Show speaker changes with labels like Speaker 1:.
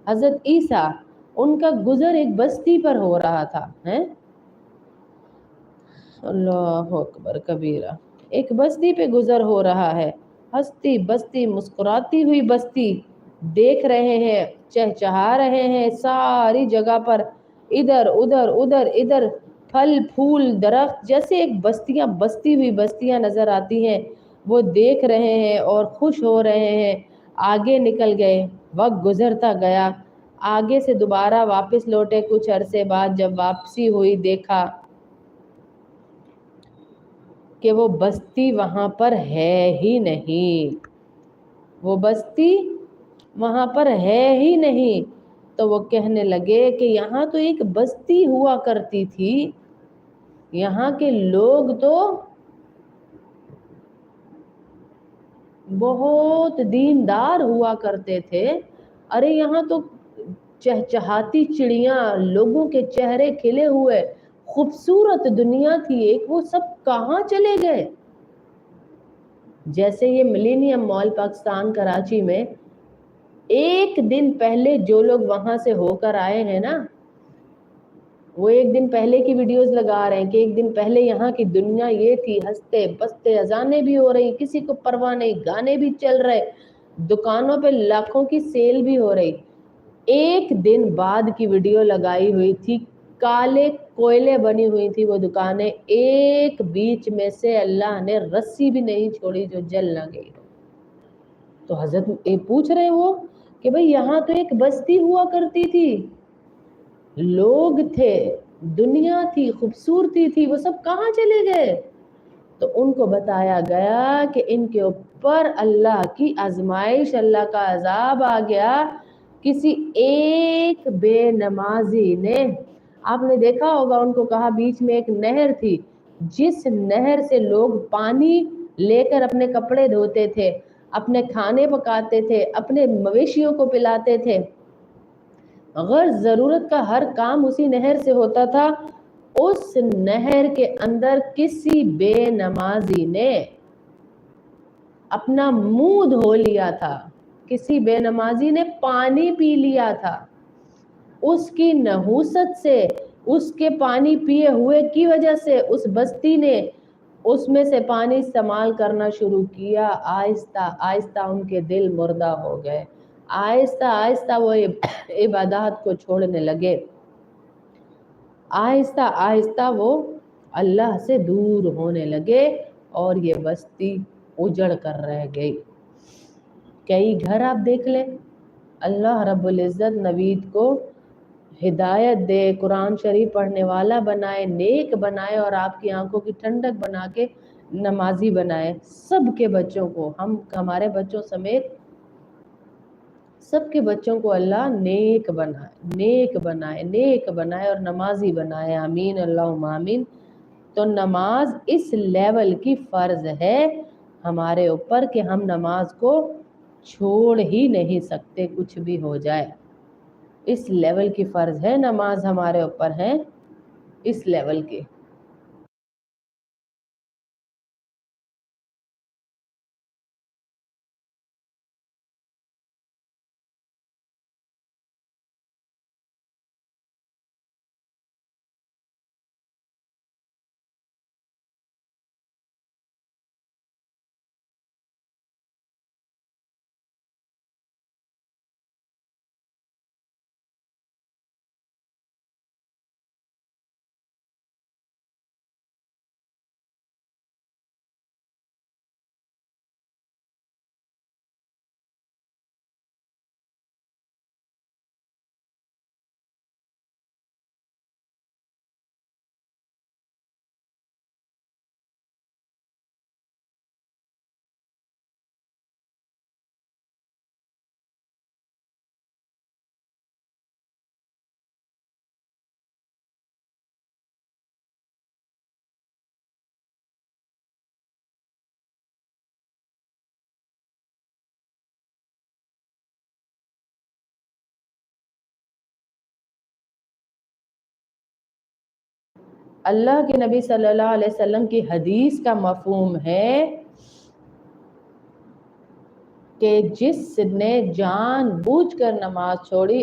Speaker 1: حضرت عیسیٰ ان کا گزر ایک بستی پر ہو رہا تھا، اللہ اکبر کبیرہ، ایک بستی پہ گزر ہو رہا ہے، ہستی بستی مسکراتی ہوئی بستی دیکھ رہے ہیں، چہچہا رہے ہیں ساری جگہ پر، ادھر ادھر ادھر ادھر پھل پھول درخت، جیسے ایک بستیاں بستی ہوئی بستیاں نظر آتی ہیں، وہ دیکھ رہے ہیں اور خوش ہو رہے ہیں۔ آگے نکل گئے، وقت گزرتا گیا، آگے سے دوبارہ واپس لوٹے، کچھ عرصے بعد جب واپسی ہوئی دیکھا کہ وہ بستی وہاں پر ہے ہی نہیں، وہ بستی وہاں پر ہے ہی نہیں۔ تو وہ کہنے لگے کہ یہاں تو ایک بستی ہوا کرتی تھی، یہاں کے لوگ تو بہت دیندار ہوا کرتے تھے، ارے یہاں تو چہچہاتی چڑیاں، لوگوں کے چہرے کھلے ہوئے، خوبصورت دنیا تھی ایک، وہ سب کہاں چلے گئے؟ جیسے یہ ملینیم مال پاکستان کراچی میں ایک دن پہلے جو لوگ وہاں سے ہو کر آئے ہیں نا، وہ ایک دن پہلے کی ویڈیوز لگا رہے ہیں کہ ایک دن پہلے یہاں کی دنیا یہ تھی، ہنستے بستے، اذانیں بھی ہو رہی، کسی کو پرواہ نہیں، گانے بھی چل رہے، دکانوں پہ لاکھوں کی سیل بھی ہو رہی۔ ایک دن بعد کی ویڈیو لگائی ہوئی تھی، کالے کوئلے بنی ہوئی تھی وہ دکانیں، ایک بیچ میں سے اللہ نے رسی بھی نہیں چھوڑی جو جل نہ گئی۔ تو حضرت پوچھ رہے ہیں وہ کہ بھئی یہاں تو ایک بستی ہوا کرتی تھی، لوگ تھے، دنیا تھی، خوبصورتی تھی، وہ سب کہاں چلے گئے؟ تو ان کو بتایا گیا کہ ان کے اوپر اللہ کی آزمائش، اللہ کا عذاب آ گیا، کسی ایک بے نمازی نے، آپ نے دیکھا ہوگا ان کو کہا بیچ میں ایک نہر تھی، جس نہر سے لوگ پانی لے کر اپنے کپڑے دھوتے تھے، اپنے کھانے پکاتے تھے، اپنے مویشیوں کو پلاتے تھے، غرض ضرورت کا ہر کام اسی نہر سے ہوتا تھا۔ اس نہر کے اندر کسی بے نمازی نے اپنا منہ دھو لیا تھا، کسی بے نمازی نے پانی پی لیا تھا، اس کی نحوست سے، اس کے پانی پیے ہوئے کی وجہ سے اس بستی نے اس میں سے پانی استعمال کرنا شروع کیا، آہستہ آہستہ ان کے دل مردہ ہو گئے، آہستہ آہستہ وہ عبادات کو چھوڑنے لگے، آہستہ آہستہ وہ اللہ سے دور ہونے لگے، اور یہ بستی اجڑ کر رہ گئی۔ کئی گھر آپ دیکھ لیں، اللہ رب العزت نوید کو ہدایت دے، قرآن شریف پڑھنے والا بنائے، نیک بنائے، اور آپ کی آنکھوں کی ٹھنڈک بنا کے نمازی بنائے، سب کے بچوں کو، ہمارے بچوں سمیت سب کے بچوں کو اللہ نیک بنائے، نیک بنائے، نیک بنائے اور نمازی بنائے، آمین اللہم آمین۔ تو نماز اس لیول کی فرض ہے ہمارے اوپر کہ ہم نماز کو چھوڑ ہی نہیں سکتے، کچھ بھی ہو جائے، اس لیول کی فرض ہے، نماز ہمارے اوپر ہے اس لیول کی۔ اللہ کے نبی صلی اللہ علیہ وسلم کی حدیث کا مفہوم ہے کہ جس نے جان بوجھ کر نماز چھوڑی